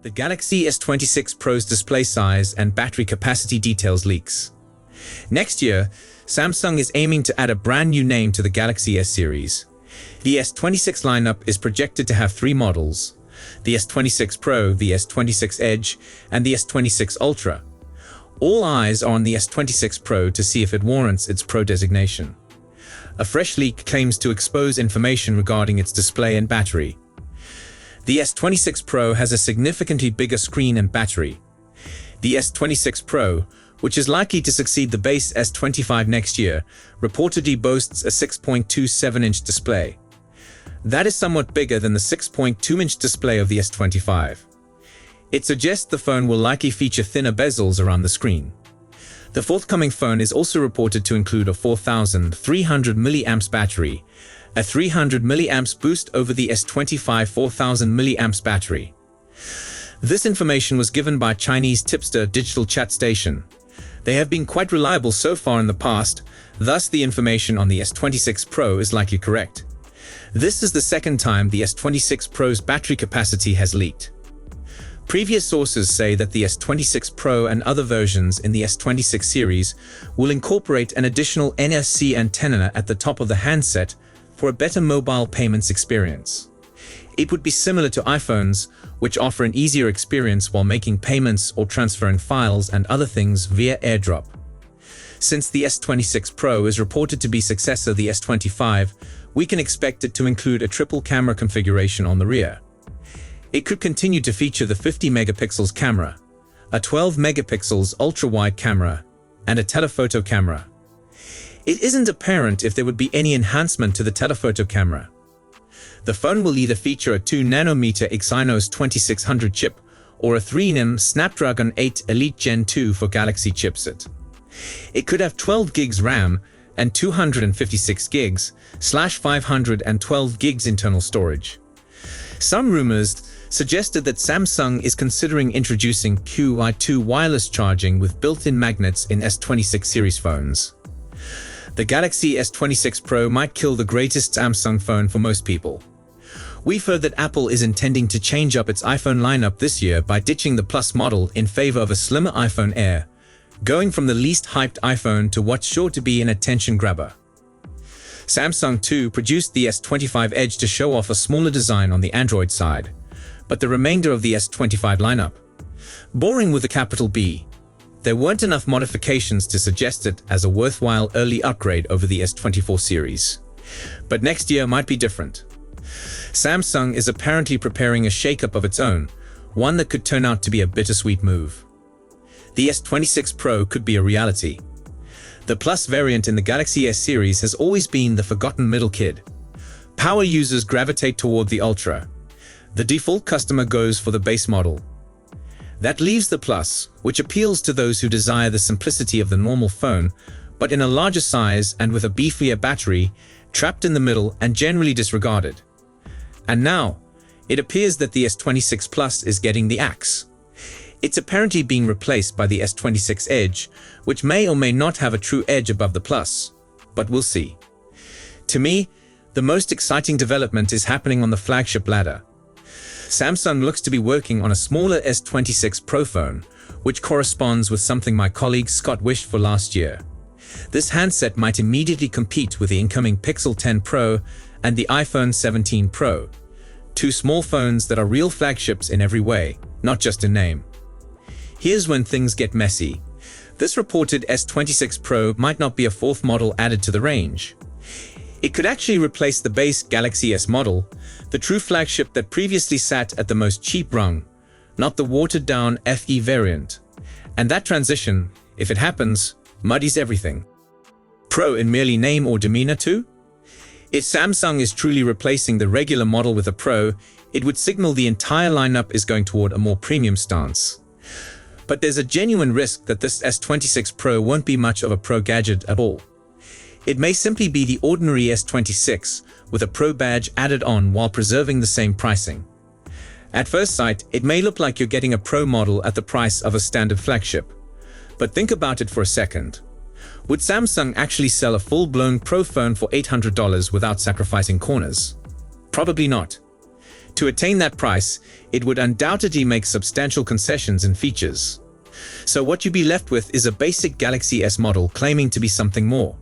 The Galaxy S26 Pro's display size and battery capacity details leaks. Next year, Samsung is aiming to add a brand new name to the Galaxy S series. The S26 lineup is projected to have three models: the S26 Pro, the S26 Edge, and the S26 Ultra. All eyes are on the S26 Pro to see if it warrants its Pro designation. A fresh leak claims to expose information regarding its display and battery. The S26 Pro has a significantly bigger screen and battery. The S26 Pro, which is likely to succeed the base S25 next year, reportedly boasts a 6.27-inch display. That is somewhat bigger than the 6.2-inch display of the S25. It suggests the phone will likely feature thinner bezels around the screen. The forthcoming phone is also reported to include a 4,300 mAh battery, a 300 mAh boost over the S25 4,000 mAh battery. This information was given by Chinese tipster Digital Chat Station. They have been quite reliable so far in the past, thus the information on the S26 Pro is likely correct. This is the second time the S26 Pro's battery capacity has leaked. Previous sources say that the S26 Pro and other versions in the S26 series will incorporate an additional NFC antenna at the top of the handset for a better mobile payments experience. It would be similar to iPhones, which offer an easier experience while making payments or transferring files and other things via AirDrop. Since the S26 Pro is reported to be successor to the S25, we can expect it to include a triple camera configuration on the rear. It could continue to feature the 50 megapixels camera, a 12 megapixels ultra-wide camera, and a telephoto camera. It isn't apparent if there would be any enhancement to the telephoto camera. The phone will either feature a 2nm Exynos 2600 chip or a 3nm Snapdragon 8 Elite Gen 2 for Galaxy chipset. It could have 12 gigs RAM and 256 gigs / 512 gigs internal storage. Some rumors suggested that Samsung is considering introducing Qi2 wireless charging with built-in magnets in S26 series phones. The Galaxy S26 Pro might kill the greatest Samsung phone for most people. We've heard that Apple is intending to change up its iPhone lineup this year by ditching the Plus model in favor of a slimmer iPhone Air, going from the least hyped iPhone to what's sure to be an attention grabber. Samsung too produced the S25 Edge to show off a smaller design on the Android side, but the remainder of the S25 lineup, boring with a capital B. There weren't enough modifications to suggest it as a worthwhile early upgrade over the S24 series. But next year might be different. Samsung is apparently preparing a shakeup of its own, one that could turn out to be a bittersweet move. The S26 Pro could be a reality. The Plus variant in the Galaxy S series has always been the forgotten middle kid. Power users gravitate toward the Ultra. The default customer goes for the base model. That leaves the Plus, which appeals to those who desire the simplicity of the normal phone, but in a larger size and with a beefier battery, trapped in the middle and generally disregarded. And now, it appears that the S26 Plus is getting the axe. It's apparently being replaced by the S26 Edge, which may or may not have a true edge above the Plus, but we'll see. To me, the most exciting development is happening on the flagship ladder. Samsung looks to be working on a smaller S26 Pro phone, which corresponds with something my colleague Scott wished for last year. This handset might immediately compete with the incoming Pixel 10 Pro and the iPhone 17 Pro, two small phones that are real flagships in every way, not just in name. Here's when things get messy. This reported S26 Pro might not be a fourth model added to the range. It could actually replace the base Galaxy S model, the true flagship that previously sat at the most cheap rung, not the watered-down FE variant. And that transition, if it happens, muddies everything. Pro in merely name or demeanor too? If Samsung is truly replacing the regular model with a Pro, it would signal the entire lineup is going toward a more premium stance. But there's a genuine risk that this S26 Pro won't be much of a Pro gadget at all. It may simply be the ordinary S26 with a Pro badge added on while preserving the same pricing. At first sight, it may look like you're getting a Pro model at the price of a standard flagship. But think about it for a second. Would Samsung actually sell a full-blown Pro phone for $800 without sacrificing corners? Probably not. To attain that price, it would undoubtedly make substantial concessions in features. So what you'd be left with is a basic Galaxy S model claiming to be something more.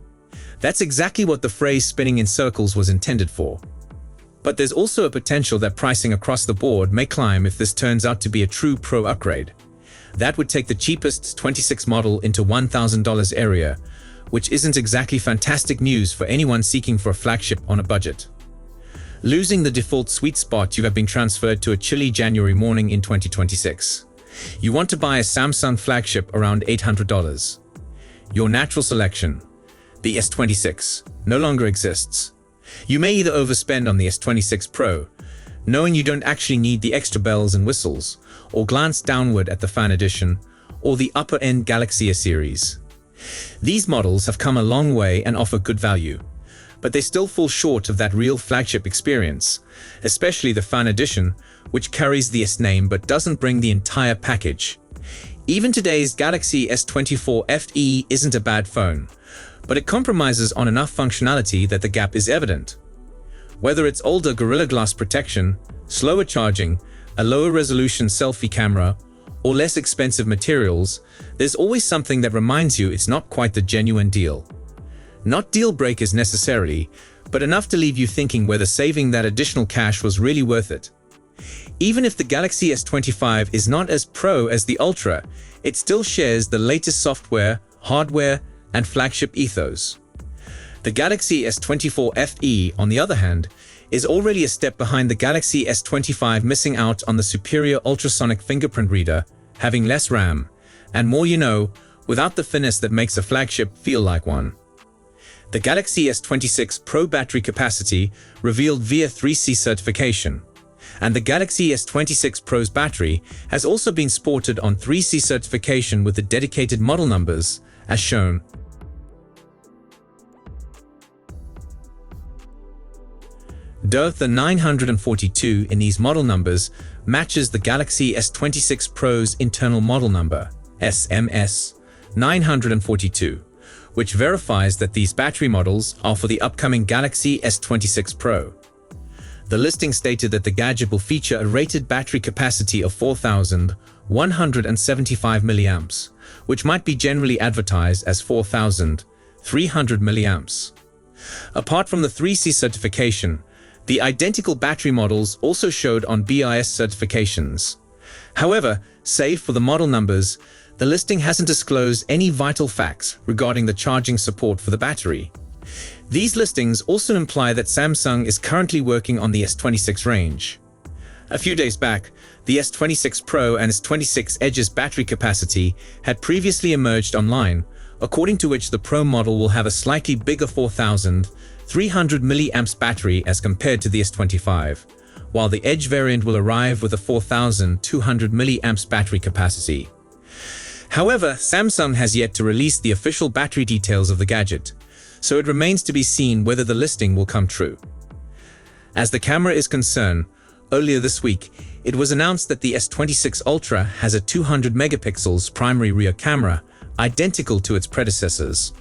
That's exactly what the phrase spinning in circles was intended for. But there's also a potential that pricing across the board may climb if this turns out to be a true Pro upgrade. That would take the cheapest 26 model into $1,000 area, which isn't exactly fantastic news for anyone seeking for a flagship on a budget. Losing the default sweet spot, you have been transferred to a chilly January morning in 2026. You want to buy a Samsung flagship around $800. Your natural selection, the S26, no longer exists. You may either overspend on the S26 Pro, knowing you don't actually need the extra bells and whistles, or glance downward at the Fan Edition, or the upper-end Galaxy S series. These models have come a long way and offer good value, but they still fall short of that real flagship experience, especially the Fan Edition, which carries the S name but doesn't bring the entire package. Even today's Galaxy S24 FE isn't a bad phone, but it compromises on enough functionality that the gap is evident. Whether it's older Gorilla Glass protection, slower charging, a lower resolution selfie camera, or less expensive materials, there's always something that reminds you it's not quite the genuine deal. Not deal breakers necessarily, but enough to leave you thinking whether saving that additional cash was really worth it. Even if the Galaxy S25 is not as pro as the Ultra, it still shares the latest software, hardware, and flagship ethos. The Galaxy S24 FE, on the other hand, is already a step behind the Galaxy S25, missing out on the superior ultrasonic fingerprint reader, having less RAM, and more without the finesse that makes a flagship feel like one. The Galaxy S26 Pro battery capacity revealed via 3C certification, and the Galaxy S26 Pro's battery has also been sported on 3C certification with the dedicated model numbers, as shown. The 942 in these model numbers matches the Galaxy S26 Pro's internal model number, SMS 942, which verifies that these battery models are for the upcoming Galaxy S26 Pro. The listing stated that the gadget will feature a rated battery capacity of 4,175 mAh, which might be generally advertised as 4,300 mAh. Apart from the 3C certification, the identical battery models also showed on BIS certifications. However, save for the model numbers, the listing hasn't disclosed any vital facts regarding the charging support for the battery. These listings also imply that Samsung is currently working on the S26 range. A few days back, the S26 Pro and S26 Edge's battery capacity had previously emerged online, according to which the Pro model will have a slightly bigger 4,300 mAh battery as compared to the S25, while the Edge variant will arrive with a 4,200 mAh battery capacity. However, Samsung has yet to release the official battery details of the gadget, so it remains to be seen whether the listing will come true. As the camera is concerned, earlier this week, it was announced that the S26 Ultra has a 200 megapixels primary rear camera, identical to its predecessors.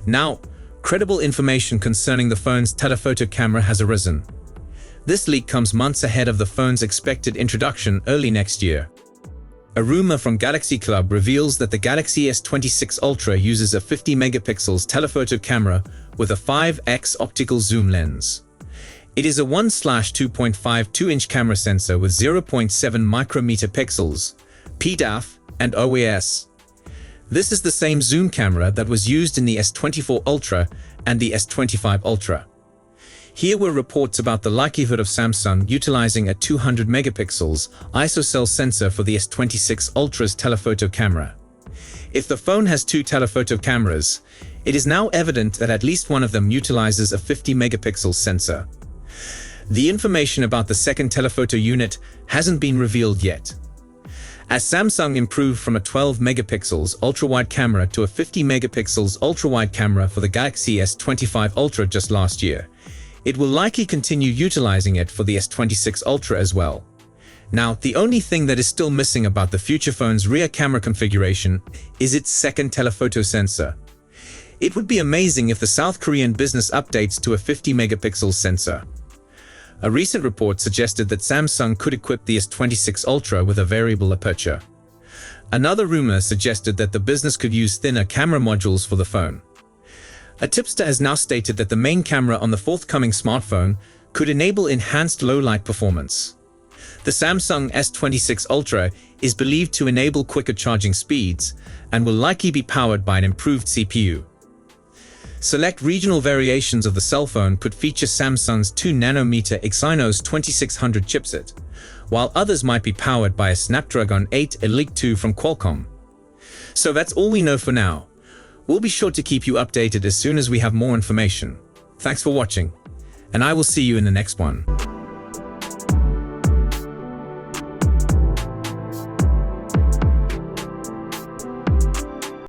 Now, credible information concerning the phone's telephoto camera has arisen. This leak comes months ahead of the phone's expected introduction early next year. A rumor from Galaxy Club reveals that the Galaxy S26 Ultra uses a 50 megapixels telephoto camera with a 5x optical zoom lens. It is a 1/2.52-inch camera sensor with 0.7 micrometer pixels, PDAF, and OIS. This is the same zoom camera that was used in the S24 Ultra and the S25 Ultra. Here were reports about the likelihood of Samsung utilizing a 200 megapixels ISOCELL sensor for the S26 Ultra's telephoto camera. If the phone has two telephoto cameras, it is now evident that at least one of them utilizes a 50 megapixel sensor. The information about the second telephoto unit hasn't been revealed yet. As Samsung improved from a 12 megapixels ultra-wide camera to a 50 megapixels ultra-wide camera for the Galaxy S25 Ultra just last year, it will likely continue utilizing it for the S26 Ultra as well. Now, the only thing that is still missing about the future phone's rear camera configuration is its second telephoto sensor. It would be amazing if the South Korean business updates to a 50 megapixel sensor. A recent report suggested that Samsung could equip the S26 Ultra with a variable aperture. Another rumor suggested that the business could use thinner camera modules for the phone. A tipster has now stated that the main camera on the forthcoming smartphone could enable enhanced low-light performance. The Samsung S26 Ultra is believed to enable quicker charging speeds and will likely be powered by an improved CPU. Select regional variations of the cell phone could feature Samsung's 2nm Exynos 2600 chipset, while others might be powered by a Snapdragon 8 Elite 2 from Qualcomm. So that's all we know for now. We'll be sure to keep you updated as soon as we have more information. Thanks for watching, and I will see you in the next one.